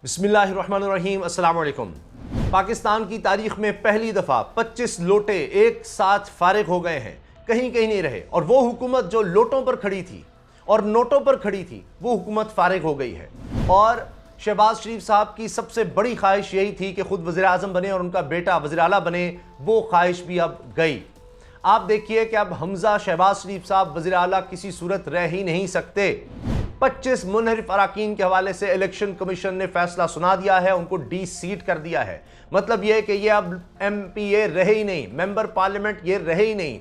बिस्मिल्लाहिर्रहमानिर्रहीम, अस्सलाम वालेकुम। पाकिस्तान की तारीख में पहली दफ़ा 25 लोटे एक साथ फारिग हो गए हैं, कहीं कहीं नहीं रहे। और वो हुकूमत जो लोटों पर खड़ी थी और नोटों पर खड़ी थी, वो हुकूमत फारिग हो गई है। और शहबाज शरीफ साहब की सबसे बड़ी ख्वाहिश यही थी कि खुद वज़ीर आज़म बने और उनका बेटा वज़ीर आला बने, वो ख्वाहिश भी अब गई। आप देखिए कि अब हमजा शहबाज शरीफ साहब वज़ीर आला किसी सूरत रह ही नहीं सकते। 25 मुनहरिफ अराकीन के हवाले से इलेक्शन कमीशन ने फैसला सुना दिया है, उनको डी सीट कर दिया है। मतलब यह कि ये अब MPA रहे ही नहीं, मेंबर पार्लियामेंट ये रहे ही नहीं।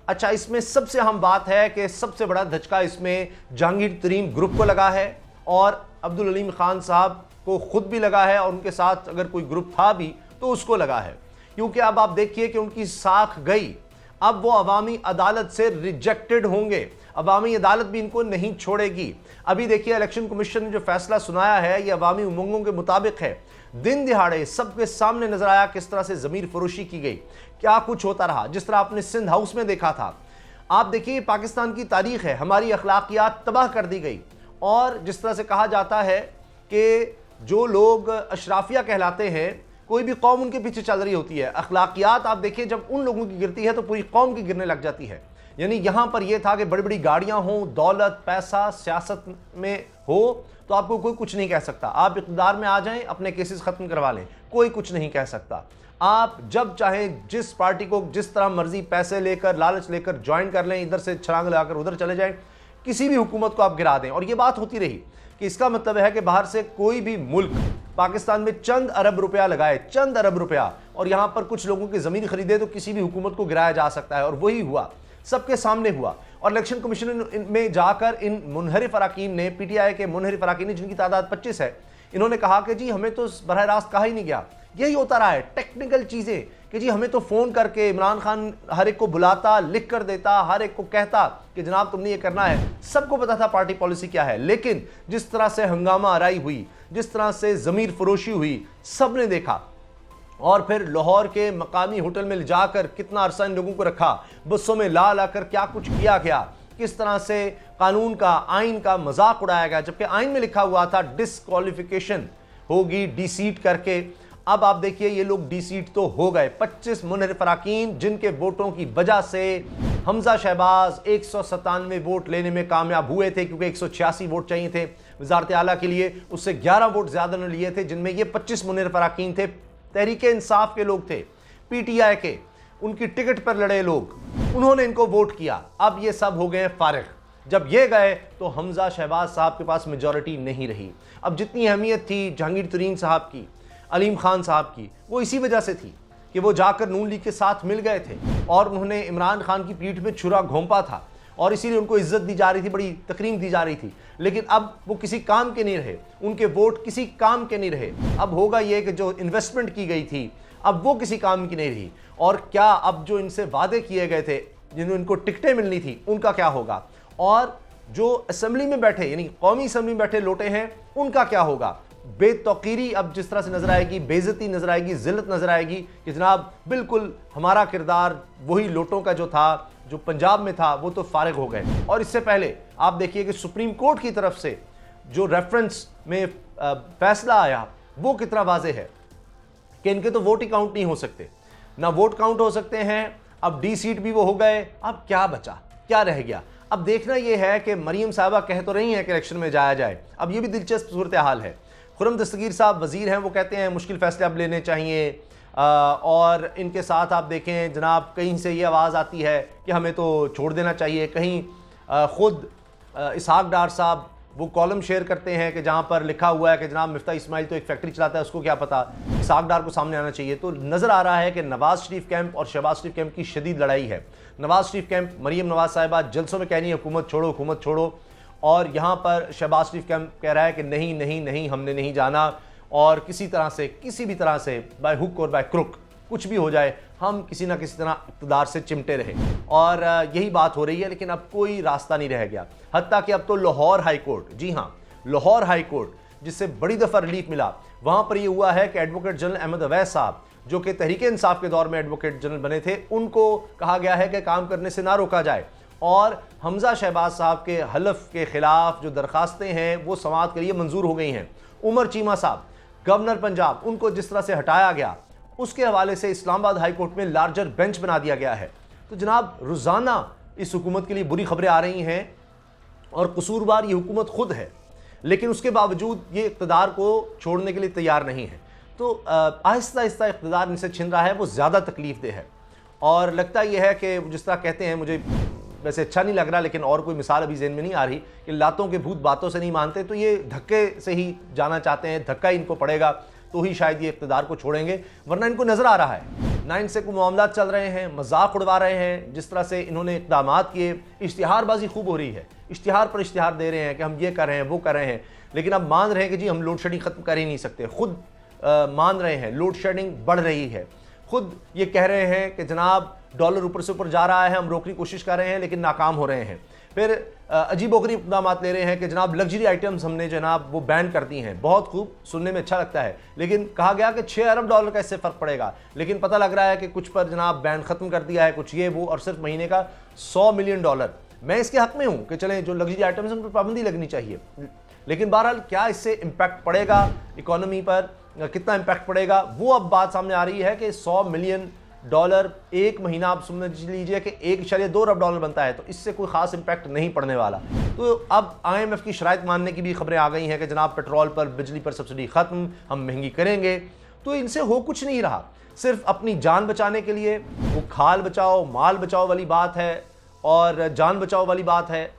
अच्छा, इसमें सबसे अहम बात है कि सबसे बड़ा धचका इसमें जहांगीर तरीन ग्रुप को लगा है और अब्दुल अलीम खान साहब को खुद भी लगा है, और उनके साथ अगर कोई ग्रुप था भी तो उसको लगा है। क्योंकि अब आप देखिए कि उनकी साख गई, अब वो अवामी अदालत से रिजेक्टेड होंगे, अवामी अदालत भी इनको नहीं छोड़ेगी। अभी देखिए इलेक्शन कमीशन ने जो फैसला सुनाया है ये अवामी उमंगों के मुताबिक है। दिन दिहाड़े सबके सामने नजर आया किस तरह से ज़मीर फरोशी की गई, क्या कुछ होता रहा, जिस तरह आपने सिंध हाउस में देखा था। आप देखिए पाकिस्तान की तारीख है, हमारी अखलाकियात तबाह कर दी गई। और जिस तरह से कहा जाता है कि जो लोग अशराफिया कहलाते हैं, कोई भी कौम उनके पीछे चल रही होती है। अखलाकियात आप देखिए जब उन लोगों की गिरती है तो पूरी कौम की गिरने लग जाती है। यानी यहाँ पर यह था कि बड़ी बड़ी गाड़ियाँ हों, दौलत पैसा सियासत में हो तो आपको कोई कुछ नहीं कह सकता। आप इक़्तिदार में आ जाएं, अपने केसेस ख़त्म करवा लें, कोई कुछ नहीं कह सकता। आप जब चाहें जिस पार्टी को जिस तरह मर्जी पैसे लेकर लालच लेकर ज्वाइन कर लें, इधर से छलांग लगाकर उधर चले जाएं, किसी भी हुकूमत को आप गिरा दें। और ये बात होती रही कि इसका मतलब है कि बाहर से कोई भी मुल्क पाकिस्तान में चंद अरब रुपया लगाए, चंद अरब रुपया, और यहाँ पर कुछ लोगों की ज़मीन खरीदे तो किसी भी हुकूमत को गिराया जा सकता है। और वही हुआ, सबके सामने हुआ। और इलेक्शन कमीशन में जाकर इन मुनहरिफ अराकीन ने, PTI के मुनहरिफ अराकीन जिनकी तादाद 25 है, इन्होंने कहा कि जी हमें तो बरह रास्त कहा ही नहीं गया। यही होता रहा है, टेक्निकल चीज़ें कि जी हमें तो फ़ोन करके इमरान खान हर एक को बुलाता, लिख कर देता, हर एक को कहता कि जनाब तुमने ये करना है। सबको पता था पार्टी पॉलिसी क्या है, लेकिन जिस तरह से हंगामा आराई हुई, जिस तरह से ज़मीर फरोशी हुई, सब ने देखा। और फिर लाहौर के मकामी होटल में ले जाकर कितना अरसा इन लोगों को रखा, बसों में ला लाकर क्या कुछ किया गया, किस तरह से कानून का, आइन का मजाक उड़ाया गया, जबकि आइन में लिखा हुआ था डिस्क्वालिफिकेशन होगी डी सीट करके। अब आप देखिए ये लोग डी सीट तो हो गए। 25 मुनहरिफ अराकीन जिनके वोटों की वजह से हमजा शहबाज 197 वोट लेने में कामयाब हुए थे, क्योंकि 186 वोट चाहिए थे वजारत आला के लिए, उससे 11 वोट ज्यादा ने लिए थे, जिनमें ये 25 मुनहरिफ अराकीन थे। तहरीके इंसाफ के लोग थे, PTI के, उनकी टिकट पर लड़े लोग, उन्होंने इनको वोट किया। अब ये सब हो गए फारिग। जब ये गए तो हमजा शहबाज साहब के पास मेजॉरिटी नहीं रही। अब जितनी अहमियत थी जहांगीर तरीन साहब की, अलीम खान साहब की, वो इसी वजह से थी कि वो जाकर नून लीग के साथ मिल गए थे और उन्होंने इमरान खान की पीठ में छुरा घोंपा था, और इसीलिए उनको इज्जत दी जा रही थी, बड़ी तकरीम दी जा रही थी। लेकिन अब वो किसी काम के नहीं रहे, उनके वोट किसी काम के नहीं रहे। अब होगा ये कि जो इन्वेस्टमेंट की गई थी अब वो किसी काम की नहीं रही। और क्या अब जो इनसे वादे किए गए थे, जिन्होंने इनको टिकटें मिलनी थी, उनका क्या होगा? और जो असेंबली में बैठे, यानी कौमी असेंबली में बैठे लोटे हैं, उनका क्या होगा? बेतौकीरी अब जिस तरह से नजर आएगी, बेइज्जती नजर आएगी, जिल्लत नजर आएगी कि जनाब बिल्कुल हमारा किरदार वही लोटों का जो था, जो पंजाब में था, वो तो फारिग हो गए। और इससे पहले आप देखिए कि सुप्रीम कोर्ट की तरफ से जो रेफरेंस में फैसला आया वो कितना वाज़ेह है कि इनके तो वोट ही काउंट नहीं हो सकते, ना वोट काउंट हो सकते हैं। अब डी सीट भी वो हो गए, अब क्या बचा, क्या रह गया? अब देखना यह है कि मरीम साहबा कह तो रही हैं कि इलेक्शन में जाया जाए। अब ये भी दिलचस्प सूरत हाल है। खुर्रम दस्तगीर साहब वजीर हैं, वो कहते हैं मुश्किल फैसले अब लेने चाहिए। और इनके साथ आप देखें जनाब कहीं से ये आवाज़ आती है कि हमें तो छोड़ देना चाहिए। कहीं ख़ुद इसहाक डार साहब वो कॉलम शेयर करते हैं कि जहाँ पर लिखा हुआ है कि जनाब मिफ्ता इस्माइल तो एक फैक्ट्री चलाता है, उसको क्या पता, इसहाक डार को सामने आना चाहिए। तो नज़र आ रहा है कि नवाज़ शरीफ कैंप और शहबाज शरीफ कैंप की शदीद लड़ाई है। नवाज़ शरीफ कैंप, मरीम नवाज़ साहिबा जलसों में कह रही है हुकूमत छोड़ो, हुकूमत छोड़ो, और यहाँ पर शहबाज शरीफ कैंप कह रहा है कि नहीं नहीं नहीं, हमने नहीं जाना, और किसी तरह से, किसी भी तरह से, बाय हुक और बाय क्रुक, कुछ भी हो जाए, हम किसी ना किसी तरह इक़्तिदार से चिमटे रहे। और यही बात हो रही है। लेकिन अब कोई रास्ता नहीं रह गया। हत्ता कि अब तो लाहौर हाई कोर्ट, जी हाँ लाहौर हाई कोर्ट, जिससे बड़ी दफ़ा रिलीफ मिला, वहाँ पर यह हुआ है कि एडवोकेट जनरल अहमद अवैस साहब, जो कि तहरीके इंसाफ के दौर में एडवोकेट जनरल बने थे, उनको कहा गया है कि काम करने से ना रोका जाए। और हमजा शहबाज साहब के हलफ के खिलाफ जो दरखास्तें हैं वो समाअत के लिए मंजूर हो गई हैं। उमर चीमा साहब गवर्नर पंजाब, उनको जिस तरह से हटाया गया, उसके हवाले से इस्लामाबाद हाई कोर्ट में लार्जर बेंच बना दिया गया है। तो जनाब रोज़ाना इस हुकूमत के लिए बुरी खबरें आ रही हैं और कसूरवार ये हुकूमत खुद है, लेकिन उसके बावजूद ये इक़्तिदार को छोड़ने के लिए तैयार नहीं है। तो आहिस्ता आहिस्ता इक़्तिदार इनसे छिन रहा है, वो ज़्यादा तकलीफ दे है। और लगता यह है कि जिस तरह कहते हैं, मुझे वैसे अच्छा नहीं लग रहा, लेकिन और कोई मिसाल अभी ज़हन में नहीं आ रही, कि लातों के भूत बातों से नहीं मानते, तो ये धक्के से ही जाना चाहते हैं, धक्का इनको पड़ेगा तो ही शायद ये इक़्तिदार को छोड़ेंगे, वरना इनको नज़र आ रहा है 9 से कोई मामला चल रहे हैं, मजाक उड़वा रहे हैं, जिस तरह से इन्होंने इक़दाम किए, इश्तिहारबाजी खूब हो रही है, इश्तिहार पर इश्तिहार दे रहे हैं कि हम ये कर रहे हैं, वो कर रहे हैं, लेकिन अब मान रहे हैं कि जी हम लोड शेडिंग ख़त्म कर ही नहीं सकते। खुद मान रहे हैं लोड शेडिंग बढ़ रही है, खुद ये कह रहे हैं कि जनाब डॉलर ऊपर से ऊपर जा रहा है, हम रोकने की कोशिश कर रहे हैं लेकिन नाकाम हो रहे हैं। फिर अजीबोगरीब इक़दाम ले रहे हैं कि जनाब लग्जरी आइटम्स हमने जनाब वो बैन कर दी हैं। बहुत खूब, सुनने में अच्छा लगता है, लेकिन कहा गया कि 6 अरब डॉलर का इससे फ़र्क पड़ेगा, लेकिन पता लग रहा है कि कुछ पर जनाब बैन ख़त्म कर दिया है, कुछ ये वो, और सिर्फ महीने का $100 मिलियन। मैं इसके हक़ में हूँ कि चलें जो लग्जरी आइटम्स उन पर पाबंदी लगनी चाहिए, लेकिन बहरहाल क्या इससे इम्पैक्ट पड़ेगा इकॉनमी पर, कितना इम्पैक्ट पड़ेगा, वो अब बात सामने आ रही है कि $100 मिलियन एक महीना आप समझ लीजिए कि 1.2 अरब डॉलर बनता है, तो इससे कोई ख़ास इम्पैक्ट नहीं पड़ने वाला। तो अब IMF की शराइत मानने की भी खबरें आ गई हैं कि जनाब पेट्रोल पर, बिजली पर सब्सिडी ख़त्म, हम महंगी करेंगे। तो इनसे हो कुछ नहीं रहा, सिर्फ अपनी जान बचाने के लिए वो खाल बचाओ माल बचाओ वाली बात है और जान बचाओ वाली बात है।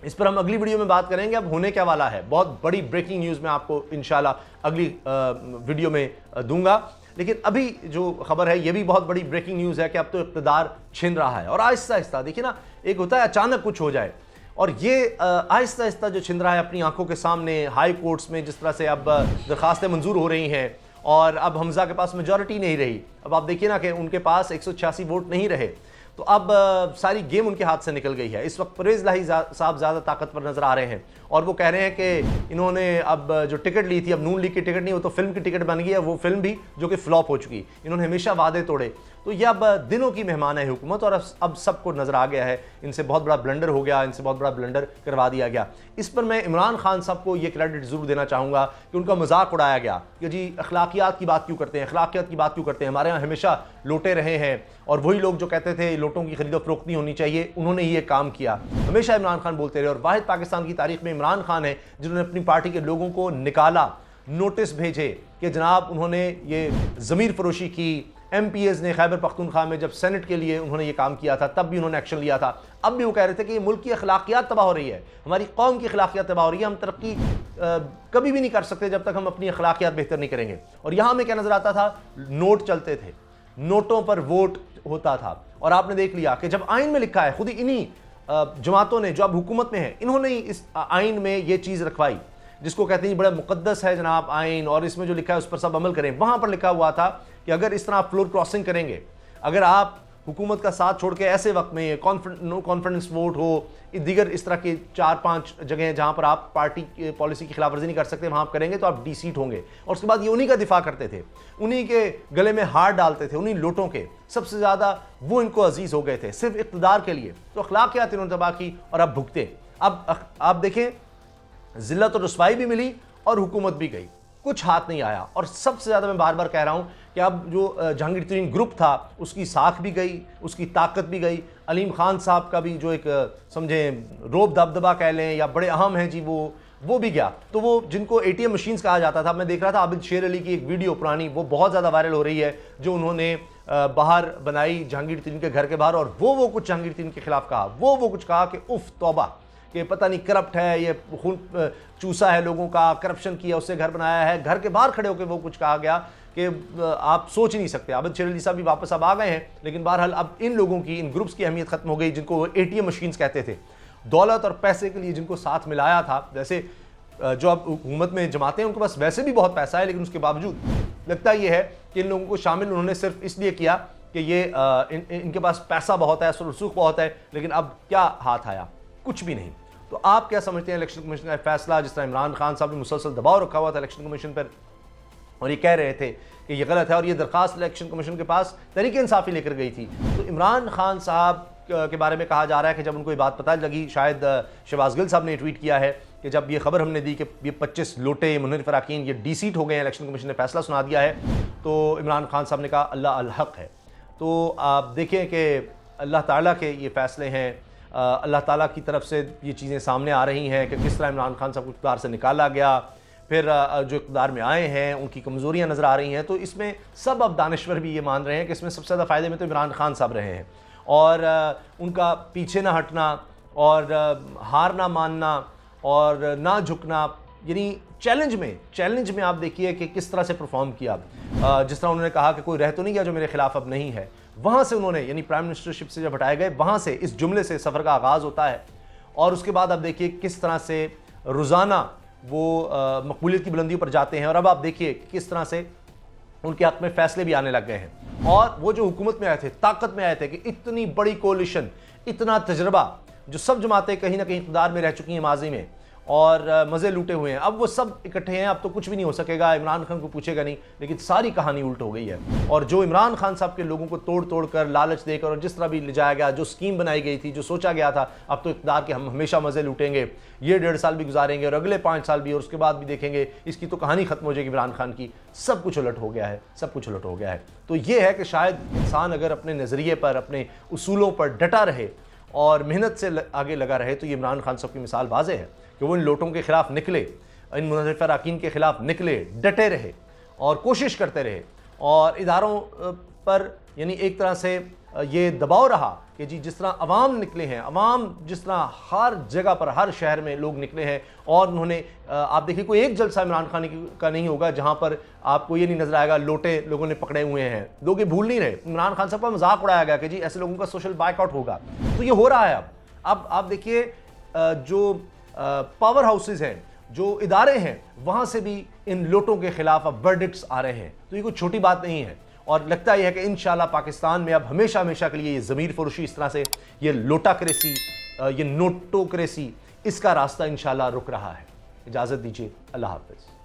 इस पर हम अगली वीडियो में बात करेंगे। अब होने क्या वाला है, बहुत बड़ी ब्रेकिंग न्यूज़ मैं आपको इंशाल्लाह अगली वीडियो में दूंगा। लेकिन अभी जो खबर है ये भी बहुत बड़ी ब्रेकिंग न्यूज़ है कि अब तो इक़्तिदार छिन रहा है और आहिस्ता आहिस्ता, देखिए ना, एक होता है अचानक कुछ हो जाए, और ये आहिस्ता आहिस्ता जो छिन रहा है अपनी आंखों के सामने। हाई कोर्ट्स में जिस तरह से अब दरखास्तें मंजूर हो रही हैं और अब हमजा के पास मेजॉरिटी नहीं रही, अब आप देखिए ना कि उनके पास 186 वोट नहीं रहे, तो अब सारी गेम उनके हाथ से निकल गई है। इस वक्त परवेज़ इलाही साहब ज़्यादा ताकतवर नज़र आ रहे हैं और वो कह रहे हैं कि इन्होंने अब जो टिकट ली थी, अब नून लीग की टिकट नहीं, वो तो फिल्म की टिकट बन गई है, वो फिल्म भी जो कि फ्लॉप हो चुकी। इन्होंने हमेशा वादे तोड़े, तो ये अब दिनों की मेहमान है हुकूमत, और अब सबको नज़र आ गया है इनसे बहुत बड़ा ब्लंडर हो गया, इनसे बहुत बड़ा ब्लंडर करवा दिया गया। इस पर मैं इमरान खान साहब को ये क्रेडिट ज़रूर देना चाहूँगा कि उनका मजाक उड़ाया गया कि जी अखलाकियात की बात क्यों करते हैं, अखलाकियात की बात क्यों करते हैं, हमारे यहाँ हमेशा लोटे रहे हैं, और वही लोग जो कहते थे लोटों की खरीदो फरोख्त नहीं होनी चाहिए, उन्होंने ही ये काम किया। हमेशा इमरान खान बोलते रहे, और वाहिद पाकिस्तान की तारीख में इमरान खान है जिन्होंने अपनी पार्टी के लोगों को निकाला, नोटिस भेजे कि जनाब उन्होंने ये ज़मीर फरोशी की। MPs ने खैबर पख्तूनख्वा में जब सेनेट के लिए उन्होंने ये काम किया था तब भी उन्होंने एक्शन लिया था। अब भी वो कह रहे थे कि ये मुल्क की अखलाकियात तबाह हो रही है, हमारी कौम की अखलाकियात तबाह हो रही है, हम तरक्की कभी भी नहीं कर सकते जब तक हम अपनी अखलाकियात बेहतर नहीं करेंगे। और यहाँ में क्या नज़र आता था, नोट चलते थे, नोटों पर वोट होता था, और आपने देख लिया कि जब आइन में लिखा है, खुद ही इन्हीं जमातों ने जो अब हुकूमत में है, इन्होंने ही इस आइन में ये चीज़ रखवाई जिसको कहते हैं बड़ा मुकद्दस है जनाब आइन, और इसमें जो लिखा है उस पर सब अमल करें। वहाँ पर लिखा हुआ था कि अगर इस तरह आप फ्लोर क्रॉसिंग करेंगे, अगर आप हुकूमत का साथ छोड़ के ऐसे वक्त में नो कॉन्फिडेंस वोट हो, दीगर इस तरह की 4-5 जगह जहाँ पर आप पार्टी की पॉलिसी की खिलाफवर्जी नहीं कर सकते, वहाँ आप करेंगे तो आप डी-सीट होंगे। और उसके बाद ये उन्हीं का दिफा करते थे, उन्हीं के गले में हार डालते थे, उन्हीं लोटों के सबसे ज़्यादा वो इनको अजीज़ हो गए थे सिर्फ इक़्तिदार के लिए। तो अखलाकियात इन्होंने तबाह की और अब भुगते। अब आप देखें, ज़िल्लत और रुसवाई भी मिली और हुकूमत भी गई, कुछ हाथ नहीं आया। और सबसे ज़्यादा मैं बार बार कह रहा हूँ कि अब जो जहांगीर तरीन ग्रुप था उसकी साख भी गई, उसकी ताकत भी गई। अलीम खान साहब का भी जो एक समझें रोब दबदबा कह लें या बड़े अहम हैं जी, वो भी गया। तो वो जिनको ATM मशीन्स कहा जाता था, मैं देख रहा था आबिद शेर अली की एक वीडियो पुरानी, वो बहुत ज़्यादा वायरल हो रही है, जो उन्होंने बाहर बनाई जहांगीर तरीन के घर के बाहर, और वो कुछ जहांगीर तरीन के खिलाफ कहा, वो कुछ कहा कि उफ तौबा, कि पता नहीं करप्ट है, ये खून चूसा है लोगों का, करप्शन किया, उससे घर बनाया है। घर के बाहर खड़े होकर वो कुछ कहा गया कि आप सोच ही नहीं सकते। आबिद शेर अली साहब भी वापस अब आ गए हैं, लेकिन बहरहाल अब इन लोगों की, इन ग्रुप्स की अहमियत खत्म हो गई, जिनको ATM मशीन्स कहते थे, दौलत और पैसे के लिए जिनको साथ मिलाया था। जैसे जो अब हुकूमत में जमाते हैं उनके पास वैसे भी बहुत पैसा है, लेकिन उसके बावजूद लगता ये है कि इन लोगों को शामिल उन्होंने सिर्फ इसलिए किया कि ये इनके पास पैसा बहुत है, रसूख बहुत है, लेकिन अब क्या हाथ आया, कुछ भी नहीं। तो आप क्या समझते हैं इलेक्शन कमीशन का फैसला, जिस तरह इमरान खान साहब ने मुसलसल दबाव रखा हुआ था इलेक्शन कमीशन पर, और ये कह रहे थे कि ये गलत है, और ये दरखास्त इलेक्शन कमीशन के पास तहरीक इंसाफी लेकर गई थी। तो इमरान खान साहब के बारे में कहा जा रहा है कि जब उनको ये बात पता लगी, शायद शहबाज गिल साहब ने ट्वीट किया है कि जब ये खबर हमने दी कि ये 25 लोटे मुनव्वर अराकीन ये डीसीट हो गए हैं, इलेक्शन कमीशन ने फैसला सुना दिया है, तो इमरान खान साहब ने कहा अल्लाह अल हक है। तो आप देखें कि अल्लाह ताला के ये फ़ैसले हैं, अल्लाह ताला की तरफ से ये चीज़ें सामने आ रही हैं कि किस तरह इमरान खान साहब को इक़्तिदार से निकाला गया, फिर जो इक़्तिदार में आए हैं उनकी कमज़ोरियाँ नज़र आ रही हैं। तो इसमें सब अब दानिश्वर भी ये मान रहे हैं कि इसमें सबसे ज़्यादा फ़ायदे में तो इमरान खान साहब रहे हैं, और उनका पीछे ना हटना और हार ना मानना और ना झुकना, यानी चैलेंज में आप देखिए कि किस तरह से परफॉर्म किया। जिस तरह उन्होंने कहा कि कोई रह तो नहीं गया जो मेरे खिलाफ अब नहीं है, वहाँ से उन्होंने यानी प्राइम मिनिस्टरशिप से जब हटाए गए, वहाँ से इस जुमले से सफ़र का आगाज़ होता है। और उसके बाद आप देखिए किस तरह से रोज़ाना वो मकबूलियत की बुलंदियों पर जाते हैं, और अब आप देखिए किस तरह से उनके हक़ में फ़ैसले भी आने लग गए हैं। और वो जो हुकूमत में आए थे, ताकत में आए थे कि इतनी बड़ी कोलिशन, इतना तजर्बा, जो सब जमातें कहीं ना कहीं इक़्तिदार में रह चुकी हैं माजी में और मज़े लूटे हुए हैं, अब वो सब इकट्ठे हैं। अब तो कुछ भी नहीं हो सकेगा, इमरान खान को पूछेगा नहीं, लेकिन सारी कहानी उल्ट हो गई है। और जो इमरान खान साहब के लोगों को तोड़ कर, लालच देकर और जिस तरह भी ले जाया गया, जो स्कीम बनाई गई थी, जो सोचा गया था अब तो इक़्तिदार के हम हमेशा मज़े लूटेंगे, ये 1.5 साल भी गुजारेंगे और अगले 5 साल भी, और उसके बाद भी देखेंगे इसकी तो कहानी ख़त्म हो जाएगी इमरान खान की, सब कुछ उलट हो गया है, सब कुछ उलट हो गया है। तो ये है कि शायद इंसान अगर अपने नज़रिए पर, अपने उसूलों पर डटा रहे और मेहनत से आगे लगा रहे, तो ये इमरान खान साहब की मिसाल वाज़ेह है कि वो इन लोटों के ख़िलाफ़ निकले, इन मुनव्वर अराकीन के ख़िलाफ़ निकले, डटे रहे और कोशिश करते रहे, और इदारों पर यानी एक तरह से ये दबाव रहा कि जी जिस तरह अवाम निकले हैं, अवाम जिस तरह हर जगह पर, हर शहर में लोग निकले हैं, और उन्होंने आप देखिए कोई एक जलसा इमरान खान का नहीं होगा जहाँ पर आपको ये नहीं नजर आएगा लोटे लोगों ने पकड़े हुए हैं। लोग ये भूल नहीं रहे, इमरान खान साहब का मजाक उड़ाया गया कि जी ऐसे लोगों का सोशल बाइकआउट होगा, तो ये हो रहा है। अब आप देखिए जो पावर हाउसेज हैं, जो इदारे हैं, वहाँ से भी इन लोटों के खिलाफ अब वर्डिक्ट्स आ रहे हैं। तो ये कोई छोटी बात नहीं है, और लगता यह है कि इंशाल्लाह पाकिस्तान में अब हमेशा हमेशा के लिए ये ज़मीर फरोशी, इस तरह से ये लोटाक्रेसी, ये नोटोक्रेसी, इसका रास्ता इंशाल्लाह रुक रहा है। इजाज़त दीजिए, अल्लाह हाफ़िज़।